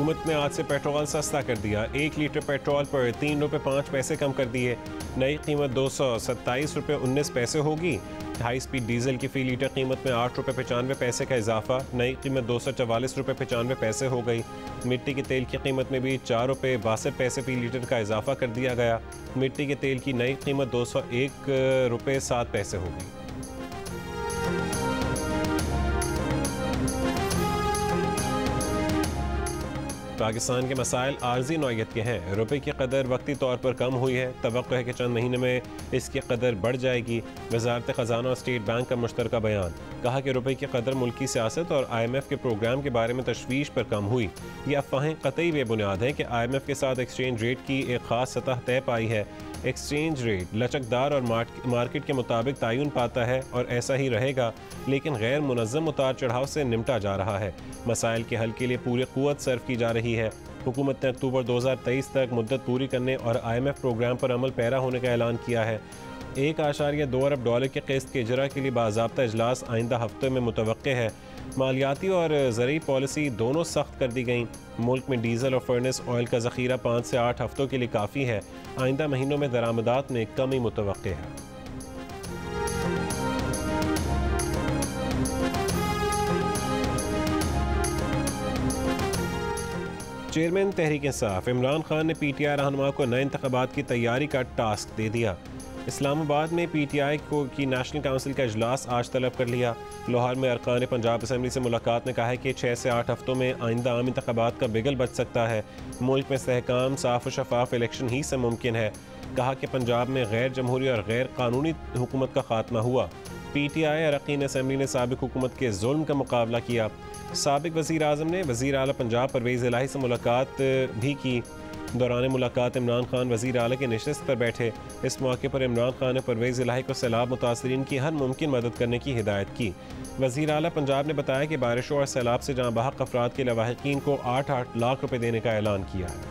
हुकूमत ने आज से पेट्रोल सस्ता कर दिया। 1 लीटर पेट्रोल पर 3 रुपये 5 पैसे कम कर दिए। नई कीमत 227 रुपये 19 पैसे होगी। हाई स्पीड डीजल की फ़ी लीटर कीमत में 8 रुपये 95 पैसे का इजाफा। नई कीमत 244 रुपये 95 पैसे हो गई। मिट्टी के तेल की कीमत में भी 4 रुपये 62 पैसे फ़ी लीटर का इजाफा कर दिया गया। मिट्टी के तेल की नई कीमत 201 रुपये 7 पैसे हो गई। पाकिस्तान के मसाइल आर्जी नौयत के हैं। रुपये की कदर वक्ती तौर पर कम हुई है। तवक्को है कि चंद महीने में इसकी कदर बढ़ जाएगी। वज़ारत ख़जाना और स्टेट बैंक का मुश्तरका बयान। कहा कि रुपये की कदर मुल्की सियासत और IMF के प्रोग्राम के बारे में तशवीश पर कम हुई। ये अफवाहें कतई बेबुनियाद हैं कि IMF के साथ एक्सचेंज रेट की एक ख़ास सतह तय पाई है। एक्सचेंज रेट लचकदार और मार्केट के मुताबिक तयन पाता है और ऐसा ही रहेगा, लेकिन गैर मुनज़्ज़म उतार चढ़ाव से निपटा जा रहा है। मसाइल के हल के लिए पूरी क़ुव्वत सर्व की जा रही है। हुकूमत ने अक्टूबर 2023 तक मुद्दत पूरी करने और IMF प्रोग्राम पर अमल पैरा होने का ऐलान किया है। $1.2 अरब की किस्त के इजरा के लिए बाज़ाब्ता इजलास आइंदा हफ्ते में मुतवक्के है। मालियाती और ज़रूरी पॉलिसी दोनों सख्त कर दी गई। मुल्क में डीजल और फर्नेस ऑयल का ज़ख़ीरा 5 से 8 हफ्तों के लिए काफ़ी है। आइंदा महीनों में दरामदात में कमी मुतवक्के है। चेयरमैन तहरीक इंसाफ इमरान खान ने PTI रहनुमा को नए इंतखाबात की तैयारी का टास्क दे दिया। इस्लामाबाद में PTI की नेशनल काउंसिल का इजलास आज तलब कर लिया। लाहौर में अरकान पंजाब असम्बली से मुलाकात में कहा है कि 6 से 8 हफ्तों में आइंदा आम इंतखाबात का बिगल बच सकता है। मुल्क में सहकाम साफ और शफाफ इलेक्शन ही से मुमकिन है। कहा कि पंजाब में गैर जमहूरी और गैर कानूनी हुकूमत का खात्मा हुआ। PTI अरकान असम्बली ने साबिक हुकूमत के जुल्म का मुकाबला किया। साबिक वज़ीर आज़म ने वज़ीर आला पंजाब परवेज़ इलाही से मुलाकात भी की। दौरान मुलाकात इमरान खान वज़ीर आला के नशिस्त पर बैठे। इस मौके पर इमरान खान ने परवेज़ इलाही को सैलाब मुतासरीन की हर मुमकिन मदद करने की हिदायत की। वज़ीर आला पंजाब ने बताया कि बारिशों और सैलाब से जहाँ बहक अफराद के लवाहिकीन को 8-8 लाख रुपये देने का ऐलान किया है।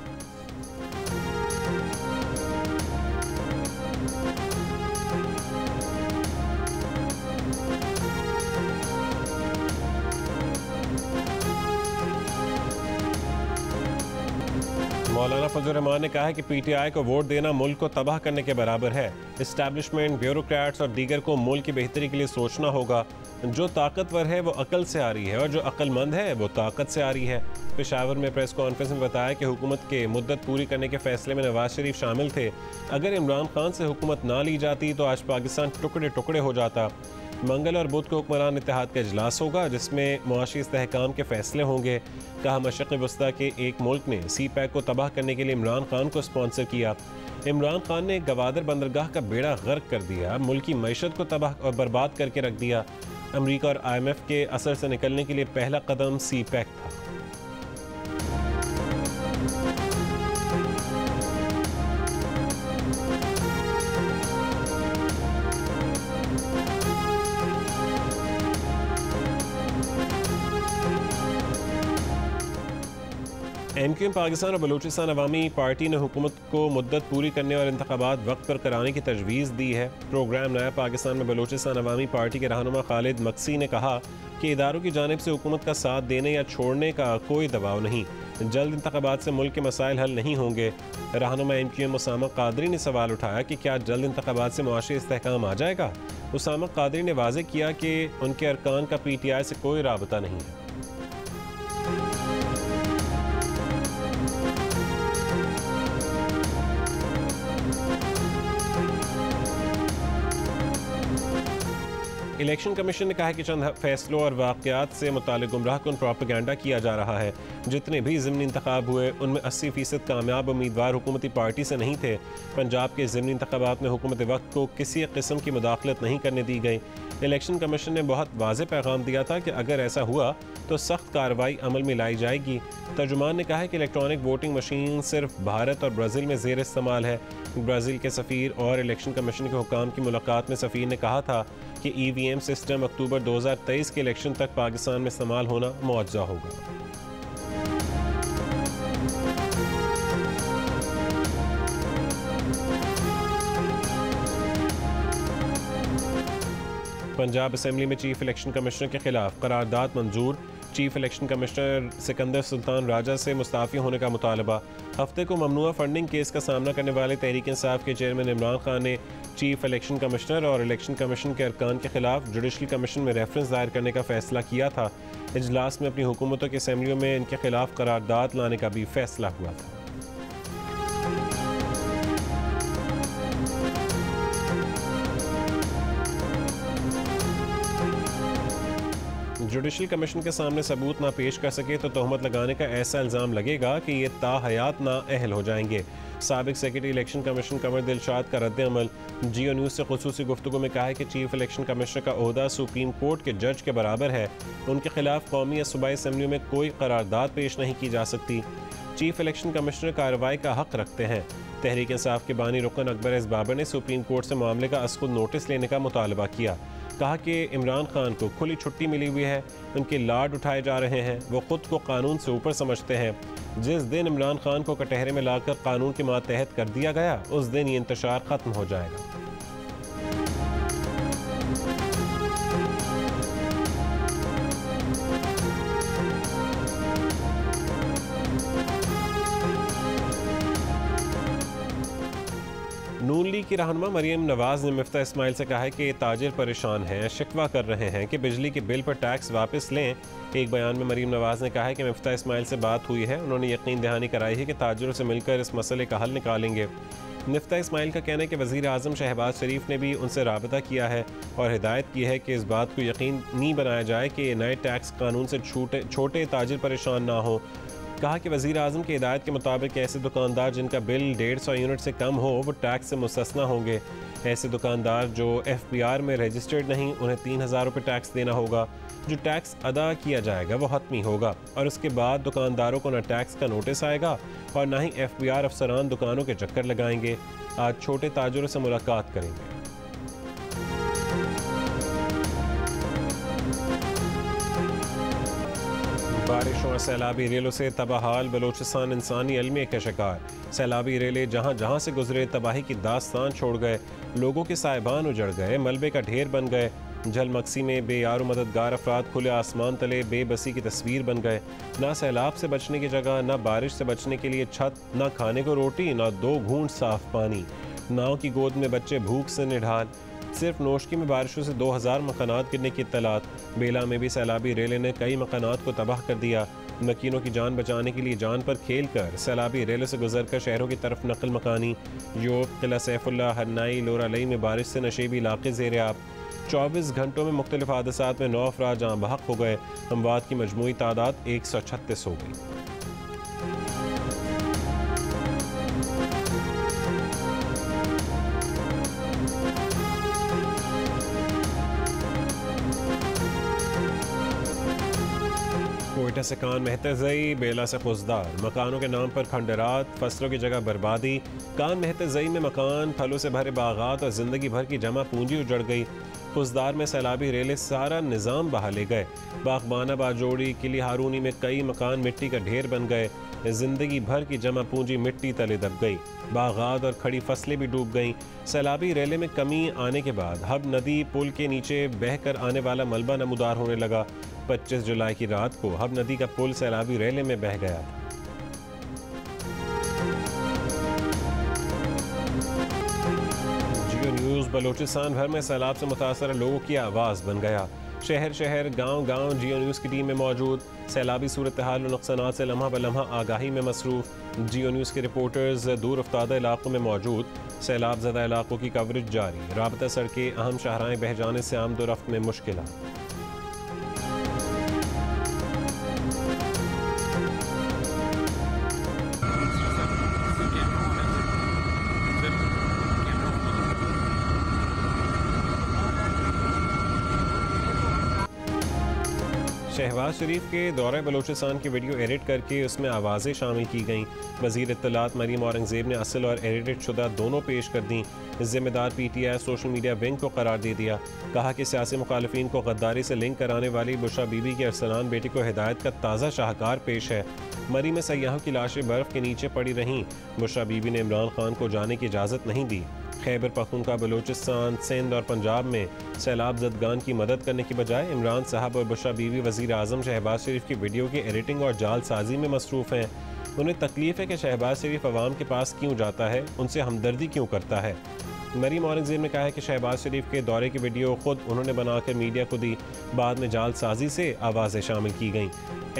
मौलाना फजल रहमान ने कहा है कि PTI को वोट देना मुल्क को तबाह करने के बराबर है। इस्टेब्लिशमेंट, ब्यूरोक्रेट्स और दीगर को मुल्क की बेहतरी के लिए सोचना होगा। जो ताकतवर है वो अकल से आ रही है और जो अक्लमंद है वो ताकत से आ रही है। पेशावर में प्रेस कॉन्फ्रेंस में बताया कि हुकूमत के मुद्दत पूरी करने के फैसले में नवाज शरीफ शामिल थे। अगर इमरान खान से हुकूमत ना ली जाती तो आज पाकिस्तान टुकड़े टुकड़े हो जाता। मंगल और बुध को हुक्मरान इत्तेहाद का इजलास होगा जिसमें मुआशी इस्तेहकाम के फैसले होंगे। कहा मशरक़ वस्ता के एक मुल्क ने CPEC को तबाह करने के लिए इमरान खान को स्पॉन्सर किया। इमरान खान ने गवादर बंदरगाह का बेड़ा गर्क कर दिया। मुल्क की मईशत को तबाह और बर्बाद करके रख दिया। अमरीका और IMF के असर से निकलने के लिए पहला कदम CPEC था। MQM पाकिस्तान और बलूचिस्तान अवामी पार्टी ने हुकूमत को मुद्दत पूरी करने और इंतखाबात वक्त पर कराने की तजवीज़ दी है। प्रोग्राम नया पाकिस्तान में बलूचिस्तान अवामी पार्टी के रहनुमा खालिद मक्सी ने कहा कि इदारों की जानिब से हुकूमत का साथ देने या छोड़ने का कोई दबाव नहीं। जल्द इंतखाबात से मुल्क के मसाइल हल नहीं होंगे। रहनुमा MQM उसामा कादरी ने सवाल उठाया कि क्या जल्द इंतखाबात से मुआशी इस्तेहकाम आ जाएगा। उसामा कादरी ने वाज़ेह किया कि उनके अरकान का PTI से कोई राबता नहीं है। इलेक्शन कमीशन ने कहा है कि चंद फैसलों और वाक़यात से मुताल्लिक़ गुमराहकुन प्रोपेगेंडा किया जा रहा है। जितने भी ज़िमनी इंतखाब हुए उनमें 80% कामयाब उम्मीदवार हुकूमती पार्टी से नहीं थे। पंजाब के ज़िमनी इंतखाबात में हुकूमत वक्त को किसी किस्म की मुदाखलत नहीं करने दी गई। इलेक्शन कमीशन ने बहुत वाज़ेह पैगाम दिया था कि अगर ऐसा हुआ तो सख्त कार्रवाई अमल में लाई जाएगी। तर्जुमान ने कहा है कि इलेक्ट्रॉनिक वोटिंग मशीन सिर्फ भारत और ब्राज़ील में ज़ेर इस्तेमाल है। ब्राज़ील के सफ़ीर और इलेक्शन कमीशन के हुकाम की मुलाकात में सफ़ीर ने कहा था कि EVM सिस्टम अक्टूबर 2023 के इलेक्शन तक पाकिस्तान में इस्तेमाल होना मुआवजा होगा। पंजाब असम्बली में चीफ इलेक्शन कमिश्नर के खिलाफ करारदाद मंजूर। Chief election commissioner Sikandar Sultan Raja से मुस्ताफ़ी होने का मुतालबा। हफ्ते को ममनुआ फंडिंग केस का सामना करने वाले तहरीक इंसाफ के चेयरमैन इमरान खान ने चीफ इलेक्शन कमिश्नर और इलेक्शन कमीशन के अरकान के खिलाफ जुडिशल कमीशन में रेफरेंस दायर करने का फैसला किया था। इजलास में अपनी हुकूमतों की असम्बलियों में इनके खिलाफ करारदाद लाने का भी फैसला हुआ था। जुडिशल कमीशन के सामने सबूत ना पेश कर सके तो तोहमत लगाने का ऐसा इल्ज़ाम लगेगा कि ये ताहयात ना अहल हो जाएंगे। साबिक सेक्रेटरी इलेक्शन कमीशन कमर दिलशाद का रद्द अमल। जियो न्यूज़ से खुसूसी गुफ्तगू में कहा है कि चीफ इलेक्शन कमिश्नर का ओहदा सुप्रीम कोर्ट के जज के बराबर है। उनके खिलाफ कौमी या सूबाई असम्बलियों में कोई करारदाद पेश नहीं की जा सकती। चीफ इलेक्शन कमिश्नर कार्रवाई का हक रखते हैं। तहरीक इंसाफ के बानी रुकन अकबर एस बाबर ने सुप्रीम कोर्ट से मामले का अज़-खुद नोटिस लेने का मुतालबा किया। कहा कि इमरान खान को खुली छुट्टी मिली हुई है, उनके लाड उठाए जा रहे हैं, वो खुद को कानून से ऊपर समझते हैं। जिस दिन इमरान खान को कटहरे में लाकर कानून के मातहत कर दिया गया, उस दिन ये इंतशार ख़त्म हो जाएगा। नून लीग की रहनुमा मरीम नवाज ने मिफ्ता इस्माइल से कहा है कि ताजिर परेशान हैं, शिकवा कर रहे हैं कि बिजली के बिल पर टैक्स वापस लें। एक बयान में मरीम नवाज ने कहा है कि मिफ्ता इस्माइल से बात हुई है, उन्होंने यकीन दहानी कराई है कि ताजिरों से मिलकर इस मसले का हल निकालेंगे। मिफ्ता इस्माइल का कहना है कि वज़ीर आज़म शहबाज शरीफ ने भी उनसे राबता किया है और हिदायत की है कि इस बात को यकीनी बनाया जाए कि नए टैक्स कानून से छोटे ताजिर परेशान ना हो। कहा कि वज़ीर आज़म की हिदायत के मुताबिक ऐसे दुकानदार जिनका बिल 150 यूनिट से कम हो वो टैक्स से मुस्तस्ना होंगे। ऐसे दुकानदार जो FBR में रजिस्टर्ड नहीं, उन्हें 3000 रुपये टैक्स देना होगा। जो टैक्स अदा किया जाएगा वो हतमी होगा और उसके बाद दुकानदारों को न टैक्स का नोटिस आएगा और ना ही FBR अफसरान दुकानों के चक्कर लगाएंगे। आज छोटे ताजिरों से मुलाकात करेंगे। बारिशों और सैलाबी रेलों से तबाहाल बलोचिस्तान इंसानी अलमिया का शिकार। सैलाबी रेले जहाँ जहाँ से गुजरे तबाही की दास्तान छोड़ गए, लोगों के साहिबान उजड़ गए, मलबे का ढेर बन गए। जलमक्सी में बेयार मददगार अफराद खुले आसमान तले बेबसी की तस्वीर बन गए। ना सैलाब से बचने की जगह, ना बारिश से बचने के लिए छत, ना खाने को रोटी, ना 2 घूंट साफ पानी। नाव की गोद में बच्चे भूख से निढाल। सिर्फ नोशकी में बारिशों से 2000 मकानात गिरने की इत्तलात। बेला में भी सैलाबी रेले ने कई मकानात को तबाह कर दिया। मकीनों की जान बचाने के लिए जान पर खेल कर सैलाबी रेले से गुजरकर शहरों की तरफ नकल मकानी। योग, किला सैफुल्ला, हन्नाई, लोरालई में बारिश से नशेबी इलाके ज़ेर आब। 24 घंटों में मुख्तलिफ हादसात में 9 अफराद जाँ बहक हो गए। अमवात की मजमूई तादाद 136 हो गई। कोयटा से कान मेहतज़ई, बेला से खुजदार, मकानों के नाम पर खंडरात, फसलों की जगह बर्बादी। कान मेहतज़ई में मकान, फलों से भरे बागात और ज़िंदगी भर की जमा पूंजी उजड़ गई। खुजदार में सैलाबी रेले सारा निज़ाम बहा ले गए। बागबाना, बाजोड़ी, किली हारूनी में कई मकान मिट्टी का ढेर बन गए। ज़िंदगी भर की जमा पूंजी मिट्टी तले दब गई। बागात और खड़ी फसलें भी डूब गईं। सैलाबी रेले में कमी आने के बाद हब नदी पुल के नीचे बहकर आने वाला मलबा नमूदार होने लगा। 25 जुलाई की रात को हब नदी का पुल सैलाबी रेले में बह गया था। जियो न्यूज़ बलोचिस्तान भर में सैलाब से मुतासर लोगों की आवाज़ बन गया। शहर शहर, गांव गांव जियो न्यूज़ की टीम में मौजूद। सैलाबी सूरत हाल और नुकसानात से लम्हा ब लम्हा आगाही में मसरूफ़। जियो न्यूज़ के रिपोर्टर्स दूर अफ्तादा इलाकों में मौजूद। सैलाब ज़दा इलाकों की कवरेज जारी। राबता सड़कें, अहम शाहराएँ बह जाने से आमदोरफ्त में मुश्किलात। शहबाज शरीफ के दौरे बलोचिस्तान की वीडियो एडिट करके उसमें आवाज़ें शामिल की गईं। वज़ीर इत्तलात मरीम औरंगज़ेब ने असल और एडिट शुदा दोनों पेश कर दी। ज़िम्मेदार PTI सोशल मीडिया विंग को करार दे दिया। कहा कि सियासी मुखालिफिन को गद्दारी से लिंक कराने वाली बुशरा बीबी की अरसलान बेटी को हिदायत का ताज़ा शाहकार पेश है। मरी में सयाहों की लाशें बर्फ़ के नीचे पड़ी रहीं। बुशरा बीबी ने इमरान खान को जाने की इजाज़त नहीं दी। खैबर पख्तूनख्वा, बलूचिस्तान, सिंध और पंजाब में सैलाब जदगान की मदद करने की बजाय इमरान साहब और बुशरा बीवी वज़ीर आज़म शहबाज शरीफ की वीडियो की एडिटिंग और जालसाजी में मसरूफ़ हैं। उन्हें तकलीफ है कि शहबाज शरीफ अवाम के पास क्यों जाता है, उनसे हमदर्दी क्यों करता है। मरीम औरंगज़ेब ने कहा है कि शहबाज शरीफ के दौरे की वीडियो खुद उन्होंने बनाकर मीडिया को दी, बाद में जालसाजी से आवाज़ें शामिल की गईं।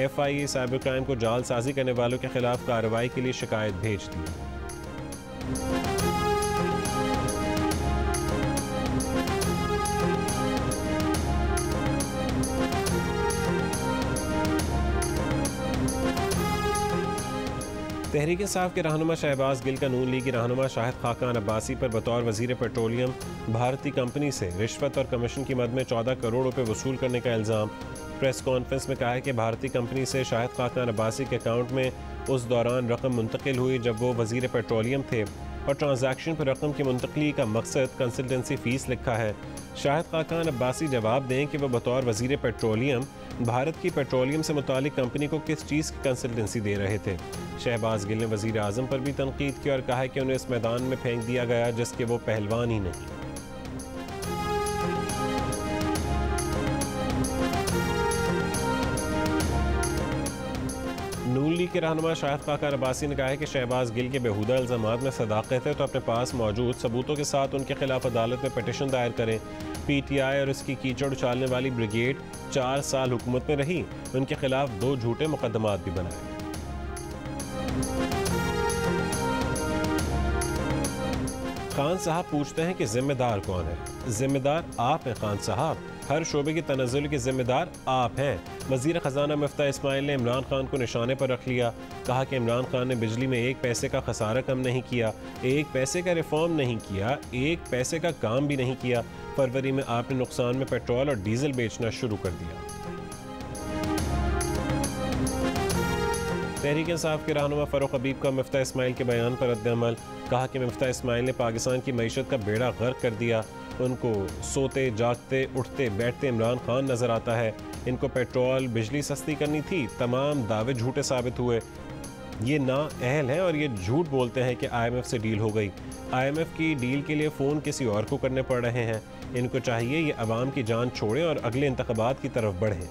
FIA साइबर क्राइम को जालसाजी करने वालों के खिलाफ कार्रवाई के लिए शिकायत भेज दी। तहरीक इंसाफ के रहनुमा शहबाज गिल का नून लीग की रहनुमा शाहिद खाकान अब्बासी पर बतौर वजीर पेट्रोलियम भारतीय कंपनी से रिश्वत और कमीशन की मद में 14 करोड़ रुपए वसूल करने का इल्ज़ाम। प्रेस कॉन्फ्रेंस में कहा है कि भारतीय कंपनी से शाहिद खाकान अब्बासी के अकाउंट में उस दौरान रकम मुंतकिल हुई जब वो वजीर पेट्रोलियम थे और ट्रांजैक्शन पर रकम की मुंतकली का मकसद कंसल्टेंसी फ़ीस लिखा है। शाहिद खाकान अब्बासी जवाब दें कि वह बतौर वजीर पेट्रोलियम भारत की पेट्रोलियम से मुतालिक कंपनी को किस चीज़ की कंसल्टेंसी दे रहे थे। शहबाज गिल ने वजीर आज़म पर भी तनकीद की और कहा है कि उन्हें इस मैदान में फेंक दिया गया जिसके वो पहलवान ही नहीं। नून लीग के रहनुमा शाहिद खाकान अब्बासी ने कहा है कि शहबाज गिल के बेहुदा इल्ज़ामात में सदाकत है तो अपने पास मौजूद सबूतों के साथ उनके खिलाफ अदालत में पिटीशन दायर करें। PTI और इसकी कीचड़ उछालने वाली ब्रिगेड 4 साल हुकूमत में रही, उनके खिलाफ 2 झूठे मुकदमात भी बनाए। खान साहब पूछते हैं कि जिम्मेदार कौन है। जिम्मेदार आप हैं खान साहब, हर शोबे की तनज़्ज़ुल के जिम्मेदार आप हैं। वज़ीर ख़जाना मुफ्ता इस्माइल ने इमरान खान को निशाने पर रख लिया। कहा कि इमरान खान ने बिजली में 1 पैसे का खसारा कम नहीं किया, 1 पैसे का रिफॉर्म नहीं किया, 1 पैसे का काम भी नहीं किया। फरवरी में आपने नुकसान में पेट्रोल और डीजल बेचना शुरू कर दिया। तहरीक इंसाफ के रहनुमा फ़ारूक हबीब का मुफ्ता इस्माइल के बयान पर रद्द-ए-अमल। कहा कि मुफ्ता इस्माइल ने पाकिस्तान की मईशत का बेड़ा गर्क कर दिया। उनको सोते जागते उठते बैठते इमरान खान नज़र आता है। इनको पेट्रोल बिजली सस्ती करनी थी, तमाम दावे झूठे साबित हुए। ये ना अहल हैं और ये झूठ बोलते हैं कि IMF से डील हो गई। IMF की डील के लिए फ़ोन किसी और को करने पड़ रहे हैं। इनको चाहिए ये अवाम की जान छोड़ें और अगले इंतखाबात की तरफ बढ़ें।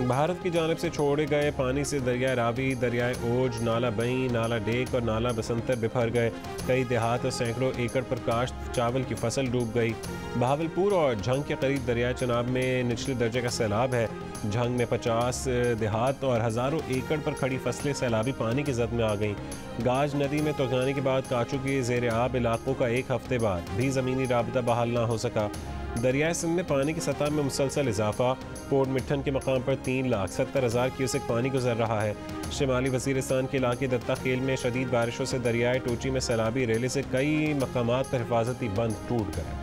भारत की जानिब से छोड़े गए पानी से दरिया रावी, दरियाए ओज, नाला बई, नाला डेक और नाला बसंतर बिफर गए। कई देहात और सैकड़ों एकड़ पर काश्त चावल की फसल डूब गई। बहावलपुर और झंग के करीब दरिया चनाब में निचले दर्जे का सैलाब है। झंग में 50 देहात और हज़ारों एकड़ पर खड़ी फसलें सैलाबी पानी की जद में आ गईं। गाज नदी में तूफानी के बाद काचू के ज़ेर आब इलाकों का 1 हफ्ते बाद भी ज़मीनी राबता बहाल ना हो सका। दरियाए सिंध में पानी की सतह में मुसलसल इजाफा। पोर्ट मिठन के मकाम पर 3,70,000 क्यूसेक पानी गुजर रहा है। शिमाली वज़ीरिस्तान के इलाके दत्ता खेल में शदीद बारिशों से दरियाए टोची में सैलाबी रेले से कई मकामात पर हिफाजती बंद टूट गए।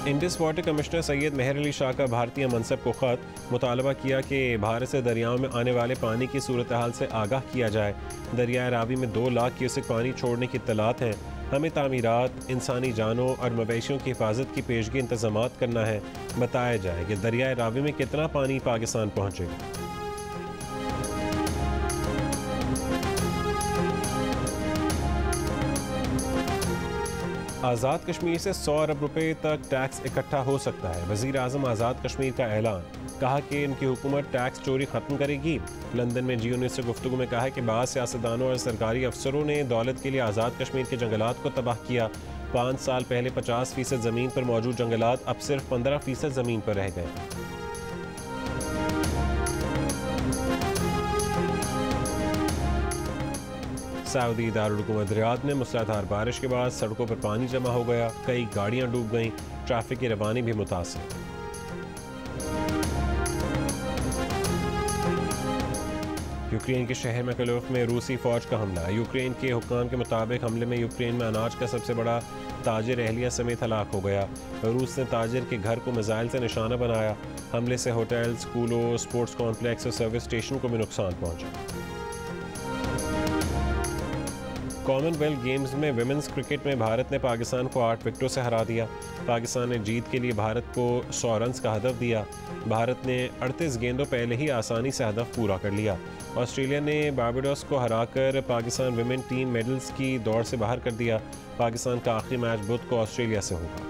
इंडस वाटर कमिश्नर सैयद मेहर अली शाह का भारतीय मनसब को ख़त। मुतालबा किया कि भारत से दरियाओं में आने वाले पानी की सूरत हाल से आगाह किया जाए। दरियाए रावी में 2 लाख क्यूसेक पानी छोड़ने की इत्तलात हैं। हमें तामीरात, इंसानी जानों और मवेशियों की हिफाजत की पेशगी इंतज़ामात करना है। बताया जाए कि दरियाए रावी में कितना पानी पाकिस्तान पहुँचेगा। आज़ाद कश्मीर से 100 अरब रुपए तक टैक्स इकट्ठा हो सकता है। वज़ीर आज़म आज़ाद कश्मीर का ऐलान। कहा कि इनकी हुकूमत टैक्स चोरी ख़त्म करेगी। लंदन में G19 से गुफ्तगू में कहा है कि बाज़ सियासतदानों और सरकारी अफसरों ने दौलत के लिए आज़ाद कश्मीर के जंगलात को तबाह किया। 5 साल पहले 50% ज़मीन पर मौजूद जंगलात अब सिर्फ 15% ज़मीन पर रह गए। सऊदी दारुल-हुकूमत रियाद में मूसलाधार बारिश के बाद सड़कों पर पानी जमा हो गया। कई गाड़ियां डूब गईं। ट्रैफिक की रवानी भी मुतासिर। यूक्रेन के शहर मैकलोफ में रूसी फौज का हमला। यूक्रेन के हुक्काम के मुताबिक हमले में यूक्रेन में अनाज का सबसे बड़ा ताजिर एहलिया समेत हलाक हो गया। रूस ने ताजिर के घर को मिसाइल से निशाना बनाया। हमले से होटल, स्कूलों, स्पोर्ट्स कॉम्प्लेक्स और सर्विस स्टेशन को भी नुकसान पहुंचा। कॉमनवेल्थ गेम्स में विमेंस क्रिकेट में भारत ने पाकिस्तान को 8 विकेटों से हरा दिया। पाकिस्तान ने जीत के लिए भारत को 100 रन का हदफ दिया। भारत ने 38 गेंदों पहले ही आसानी से हदफ पूरा कर लिया। ऑस्ट्रेलिया ने बारबाडोस को हराकर पाकिस्तान विमेन टीम मेडल्स की दौड़ से बाहर कर दिया। पाकिस्तान का आखिरी मैच बुध को ऑस्ट्रेलिया से होगा।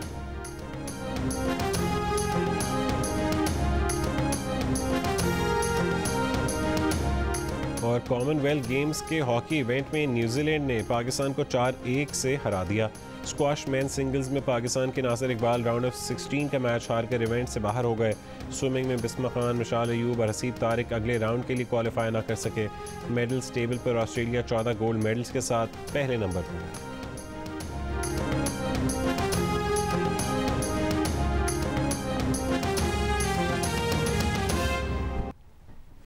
और कॉमनवेल्थ गेम्स के हॉकी इवेंट में न्यूजीलैंड ने पाकिस्तान को 4-1 से हरा दिया। स्क्वाश मैन सिंगल्स में पाकिस्तान के नासिर इकबाल राउंड ऑफ 16 का मैच हारकर इवेंट से बाहर हो गए। स्विमिंग में बिस्मा खान, मिशाल अयूब और हसीब तारिक अगले राउंड के लिए क्वालिफाई ना कर सके। मेडल्स टेबल पर ऑस्ट्रेलिया 14 गोल्ड मेडल्स के साथ पहले नंबर पर है।